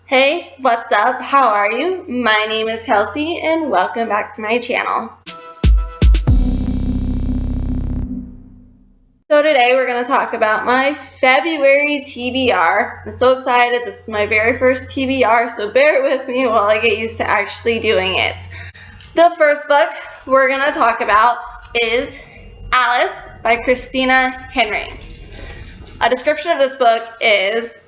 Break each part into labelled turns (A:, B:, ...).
A: Hey, what's up? How are you? My name is Kelsey and welcome back to my channel. So today we're going to talk about my February TBR. I'm so excited. This is my very first TBR, so bear with me while I get used to actually doing it. The first book we're going to talk about is Alice by Christina Henry. A description of this book is: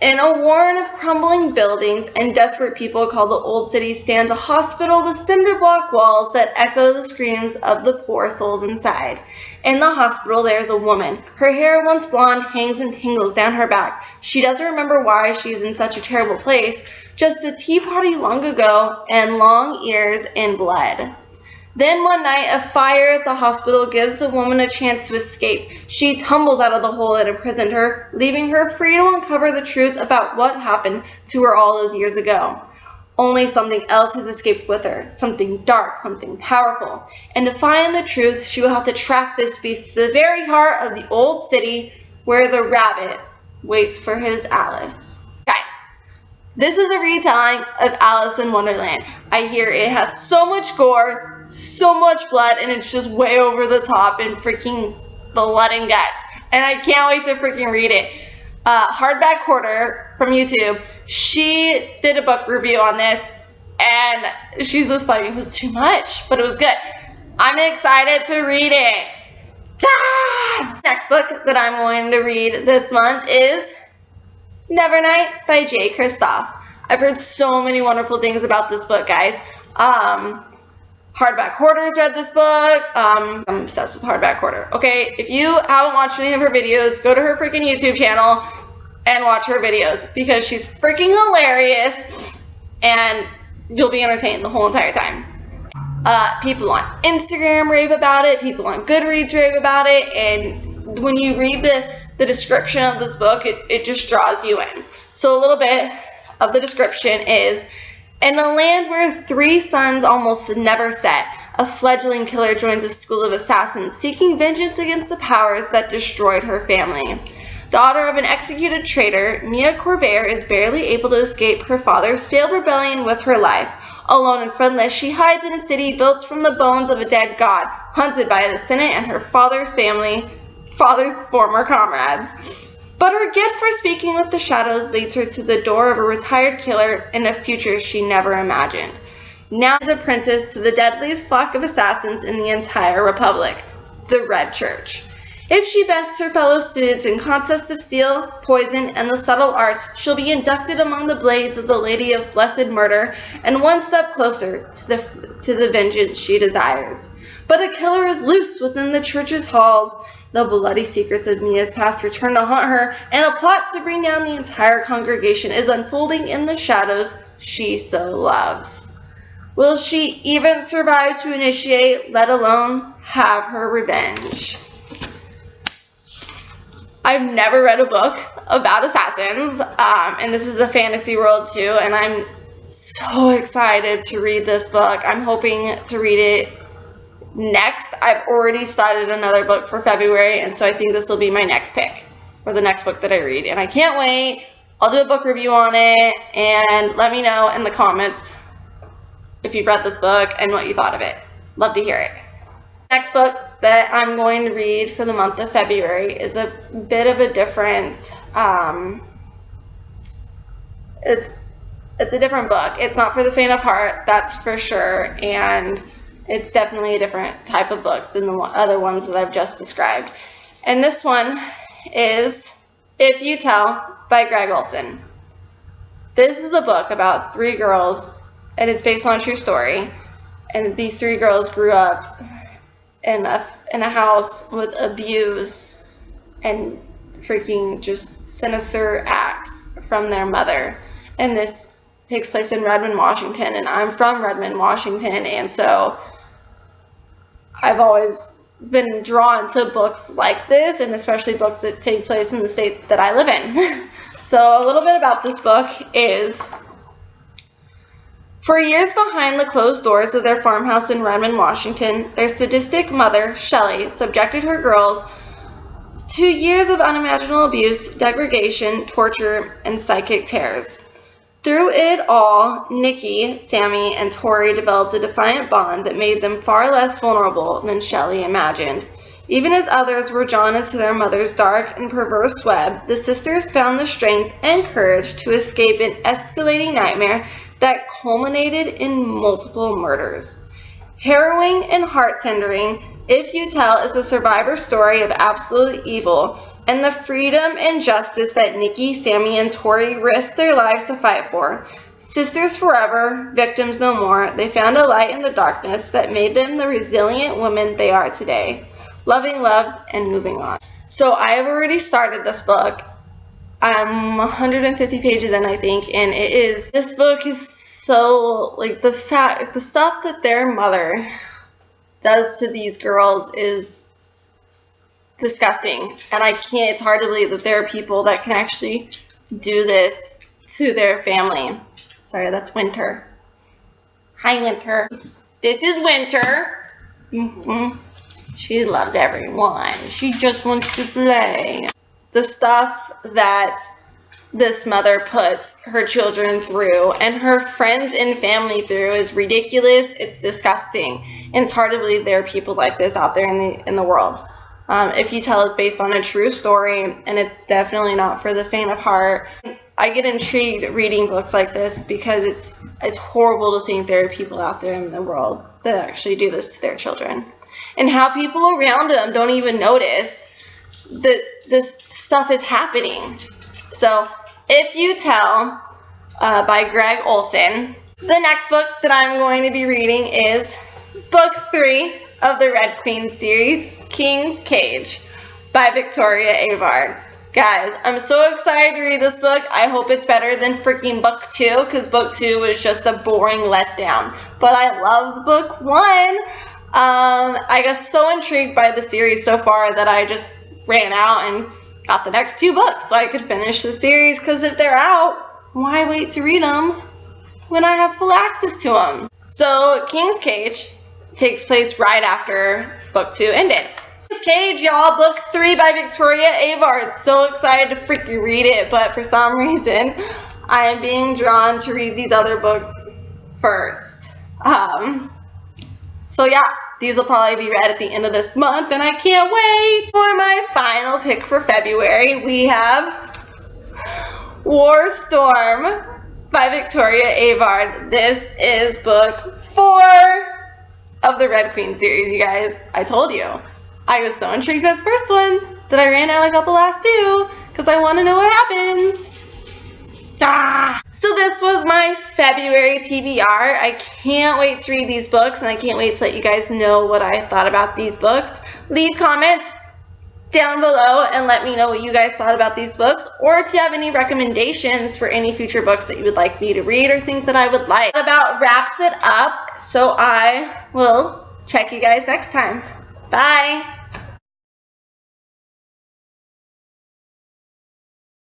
A: in a warren of crumbling buildings and desperate people called the Old City stands a hospital with cinder block walls that echo the screams of the poor souls inside. In the hospital there is a woman. Her hair, once blonde, hangs and tingles down her back. She doesn't remember why she is in such a terrible place, just a tea party long ago and long ears in blood. Then one night, a fire at the hospital gives the woman a chance to escape. She tumbles out of the hole that imprisoned her, leaving her free to uncover the truth about what happened to her all those years ago. Only something else has escaped with her, something dark, something powerful. And to find the truth, she will have to track this beast to the very heart of the old city where the rabbit waits for his Alice. Guys, this is a retelling of Alice in Wonderland. I hear it has so much gore, so much blood, and it's just way over the top and freaking blood and guts. And I can't wait to freaking read it. Hardbackhoarder from YouTube, she did a book review on this, and she's just like, it was too much, but it was good. I'm excited to read it. Next book that I'm going to read this month is Nevernight by Jay Kristoff. I've heard so many wonderful things about this book, guys. Hardbackhoarder's read this book. I'm obsessed with Hardbackhoarder. Okay, if you haven't watched any of her videos, go to her freaking YouTube channel and watch her videos because she's freaking hilarious and you'll be entertained the whole entire time. People on Instagram rave about it. People on Goodreads rave about it. And when you read the description of this book, it just draws you in. So a little bit of the description is: in a land where 3 suns almost never set, a fledgling killer joins a school of assassins seeking vengeance against the powers that destroyed her family. Daughter of an executed traitor, Mia Corvair is barely able to escape her father's failed rebellion with her life. Alone and friendless, she hides in a city built from the bones of a dead god, hunted by the Senate and her father's former comrades. But her gift for speaking with the shadows leads her to the door of a retired killer in a future she never imagined. Now she's apprenticed to the deadliest flock of assassins in the entire Republic, the Red Church. If she bests her fellow students in contests of steel, poison, and the subtle arts, she'll be inducted among the blades of the Lady of Blessed Murder and one step closer to the vengeance she desires. But a killer is loose within the church's halls. The bloody secrets of Mia's past return to haunt her, and a plot to bring down the entire congregation is unfolding in the shadows she so loves. Will she even survive to initiate, let alone have her revenge? I've never read a book about assassins, and this is a fantasy world too, and I'm so excited to read this book. I'm hoping to read it next. I've already started another book for February, and so I think this will be my next pick for the next book that I read, and I can't wait. I'll do a book review on it, and let me know in the comments if you've read this book and what you thought of it. Love to hear it. Next book that I'm going to read for the month of February is a bit of a different, it's a different book. It's not for the faint of heart, that's for sure, and it's definitely a different type of book than the other ones that I've just described. And this one is If You Tell by Gregg Olsen. This is a book about 3 girls, and it's based on a true story. And these 3 girls grew up in a house with abuse and freaking just sinister acts from their mother. And this takes place in Redmond, Washington, and I'm from Redmond, Washington, and so I've always been drawn to books like this, and especially books that take place in the state that I live in. So a little bit about this book is: for years behind the closed doors of their farmhouse in Redmond, Washington, their sadistic mother, Shelley, subjected her girls to years of unimaginable abuse, degradation, torture, and psychic terrors. Through it all, Nikki, Sammy, and Tori developed a defiant bond that made them far less vulnerable than Shelley imagined. Even as others were drawn into their mother's dark and perverse web, the sisters found the strength and courage to escape an escalating nightmare that culminated in multiple murders. Harrowing and heart-tendering, If You Tell is a survivor story of absolute evil and the freedom and justice that Nikki, Sammy, and Tori risked their lives to fight for. Sisters forever, victims no more, they found a light in the darkness that made them the resilient women they are today. Loving, loved, and moving on. So I have already started this book. I'm 150 pages in, I think, and this book is so, like, the stuff that their mother does to these girls is disgusting, and it's hard to believe that there are people that can actually do this to their family. Sorry, that's Winter. Hi, Winter. This is Winter. She loves everyone. She just wants to play. The stuff that this mother puts her children through and her friends and family through is ridiculous. It's disgusting, and it's hard to believe there are people like this out there in the world. If You Tell is based on a true story, and it's definitely not for the faint of heart. I get intrigued reading books like this because it's horrible to think there are people out there in the world that actually do this to their children, and how people around them don't even notice that this stuff is happening. So, If You Tell by Gregg Olsen. The next book that I'm going to be reading is Book 3 of the Red Queen series, King's Cage by Victoria Aveyard. Guys, I'm so excited to read this book. I hope it's better than freaking Book 2, because Book 2 was just a boring letdown. But I loved Book 1. I got so intrigued by the series so far that I just ran out and got the next 2 books so I could finish the series, because if they're out, why wait to read them when I have full access to them? So, King's Cage takes place right after Book 2 ended. King's Cage, y'all, Book 3 by Victoria Aveyard. So excited to freaking read it, but for some reason, I am being drawn to read these other books first. So yeah, these will probably be read at the end of this month, and I can't wait. For my final pick for February, we have War Storm by Victoria Aveyard. This is book 4 of the Red Queen series, you guys. I told you. I was so intrigued by the first one that I ran out and got the last 2 because I want to know what happens. So this was my February TBR. I can't wait to read these books, and I can't wait to let you guys know what I thought about these books. Leave comments down below and let me know what you guys thought about these books, or if you have any recommendations for any future books that you would like me to read or think that I would like. That about wraps it up, so I will check you guys next time. Bye!